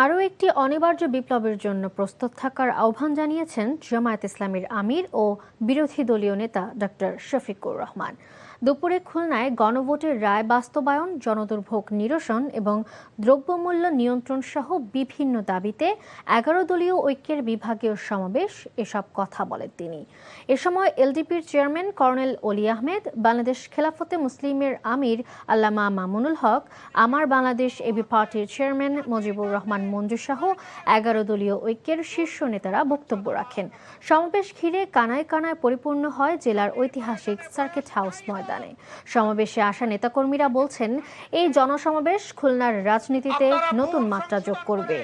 আরও একটি অনিবার্য বিপ্লবের জন্য প্রস্তুত থাকার আহ্বান জানিয়েছেন জামায়াত ইসলামীর আমির ও বিরোধী দলীয় নেতা ডক্টর শফিকুর রহমান। দুপুরে খুলনায় গণভোটের রায় বাস্তবায়ন, জনদুর্ভোগ নিরসন এবং দ্রব্যমূল্য নিয়ন্ত্রণ সহ বিভিন্ন দাবিতে 11 দলীয় ঐক্যের বিভাগীয় সমাবেশ এসব কথা বলেন তিনি। এ সময় এলডিপির চেয়ারম্যান কর্নেল অলি আহমেদ, বাংলাদেশ খেলাফতে মুসলিমের আমির আল্লামা মামুনুল হক, আমার বাংলাদেশ এবি পার্টির চেয়ারম্যান মুজিবুর রহমান মঞ্জু সহ 11 দলীয় ঐক্যের শীর্ষ নেতারা বক্তব্য রাখেন। সমাবেশ ঘিরে কানায় কানায় পরিপূর্ণ হয় জেলার ঐতিহাসিক সার্কিট হাউস ময়দানে। সমাবেশে আসা নেতাকর্মীরা বলছেন, এই জনসমাবেশ খুলনার রাজনীতিতে নতুন মাত্রা যোগ করবে।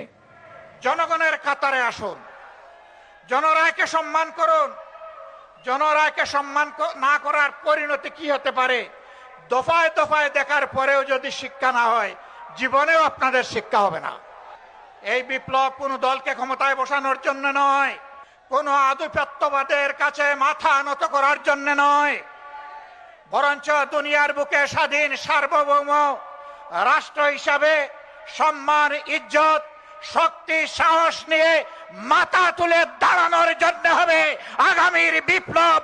জনগণের কাতারে আসুন, জনরায়কে সম্মান করুন। জনরায়কে সম্মান না করার পরিণতি কি হতে পারে দফায় দফায় দেখার পরেও যদি শিক্ষা না হয়, জীবনেও আপনাদের শিক্ষা হবে না। এই বিপ্লব কোনো দলকে ক্ষমতায় বসানোর জন্য নয়, কোনো আধিপত্যবাদের কাছে মাথা নত করার জন্য নয়, বরঞ্চ দুনিয়ার বুকে স্বাধীন সার্বভৌম রাষ্ট্র হিসাবে সম্মান, ইজ্জত, শক্তি, সাহস নিয়ে মাথা তুলে দাঁড়ানোর জন্য হবে আগামীর বিপ্লব।